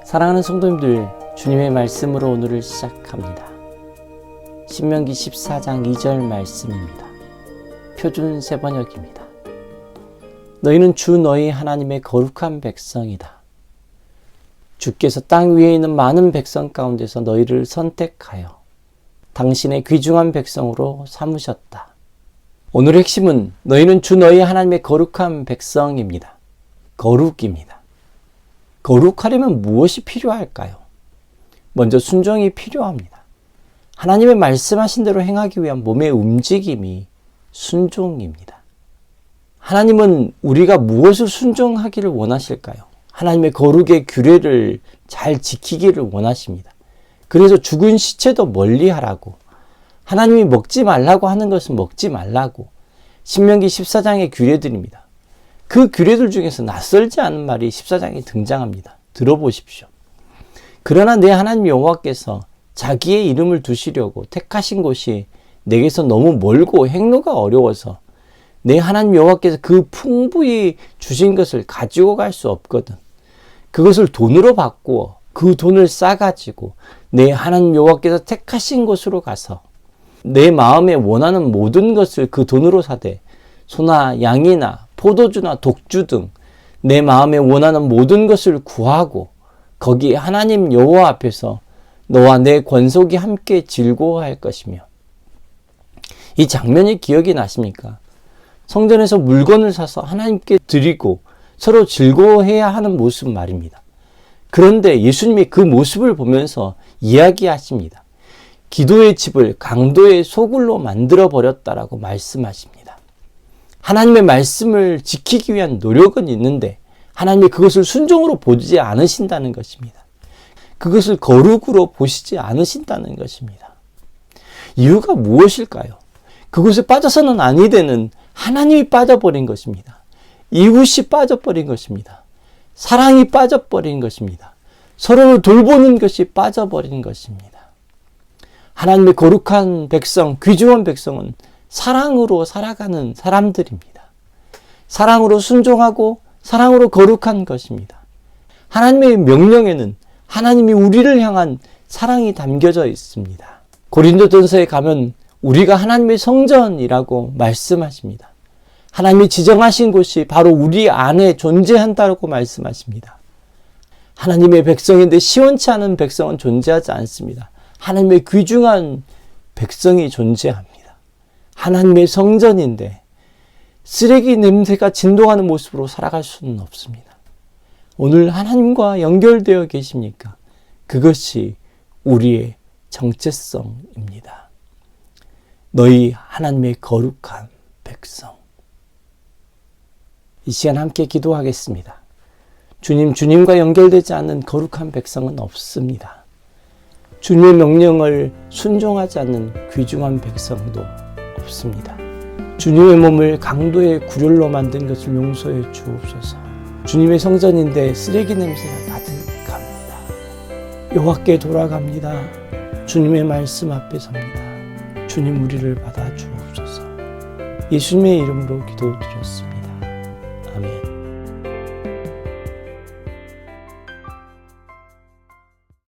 사랑하는 성도님들, 주님의 말씀으로 오늘을 시작합니다. 신명기 14장 2절 말씀입니다. 표준 세번역입니다. 너희는 주 너희 하나님의 거룩한 백성이다. 주께서 땅 위에 있는 많은 백성 가운데서 너희를 선택하여 당신의 귀중한 백성으로 삼으셨다. 오늘의 핵심은 너희는 주 너희 하나님의 거룩한 백성입니다. 거룩입니다. 거룩하려면 무엇이 필요할까요? 먼저 순종이 필요합니다. 하나님의 말씀하신 대로 행하기 위한 몸의 움직임이 순종입니다. 하나님은 우리가 무엇을 순종하기를 원하실까요? 하나님의 거룩의 규례를 잘 지키기를 원하십니다. 그래서 죽은 시체도 멀리하라고, 하나님이 먹지 말라고 하는 것은 먹지 말라고, 신명기 14장의 규례들입니다. 그 규례들 중에서 낯설지 않은 말이 14장에 등장합니다. 들어보십시오. 그러나 내 하나님 여호와께서 자기의 이름을 두시려고 택하신 곳이 내게서 너무 멀고 행로가 어려워서 내 하나님 여호와께서 그 풍부히 주신 것을 가지고 갈 수 없거든. 그것을 돈으로 바꾸어 그 돈을 싸가지고 내 하나님 여호와께서 택하신 곳으로 가서 내 마음에 원하는 모든 것을 그 돈으로 사되 소나 양이나 포도주나 독주 등 내 마음에 원하는 모든 것을 구하고 거기 하나님 여호와 앞에서 너와 내 권속이 함께 즐거워할 것이며. 이 장면이 기억이 나십니까? 성전에서 물건을 사서 하나님께 드리고 서로 즐거워해야 하는 모습 말입니다. 그런데 예수님이 그 모습을 보면서 이야기하십니다. 기도의 집을 강도의 소굴로 만들어 버렸다라고 말씀하십니다. 하나님의 말씀을 지키기 위한 노력은 있는데 하나님이 그것을 순종으로 보지 않으신다는 것입니다. 그것을 거룩으로 보시지 않으신다는 것입니다. 이유가 무엇일까요? 그것에 빠져서는 아니 되는 하나님이 빠져버린 것입니다. 이웃이 빠져버린 것입니다. 사랑이 빠져버린 것입니다. 서로를 돌보는 것이 빠져버린 것입니다. 하나님의 거룩한 백성, 귀중한 백성은 사랑으로 살아가는 사람들입니다. 사랑으로 순종하고 사랑으로 거룩한 것입니다. 하나님의 명령에는 하나님이 우리를 향한 사랑이 담겨져 있습니다. 고린도전서에 가면 우리가 하나님의 성전이라고 말씀하십니다. 하나님이 지정하신 곳이 바로 우리 안에 존재한다고 말씀하십니다. 하나님의 백성인데 시원치 않은 백성은 존재하지 않습니다. 하나님의 귀중한 백성이 존재합니다. 하나님의 성전인데 쓰레기 냄새가 진동하는 모습으로 살아갈 수는 없습니다. 오늘 하나님과 연결되어 계십니까? 그것이 우리의 정체성입니다. 너희 하나님의 거룩한 백성. 이 시간 함께 기도하겠습니다. 주님과 연결되지 않는 거룩한 백성은 없습니다. 주님의 명령을 순종하지 않는 귀중한 백성도 없습니다. 주님의 몸을 강도의 구렬로 만든 것을 용서해 주옵소서. 주님의 성전인데 쓰레기 냄새가 가득합니다. 여호와께 돌아갑니다. 주님의 말씀 앞에 섭니다. 주님 우리를 받아 주옵소서. 예수님의 이름으로 기도드렸습니다.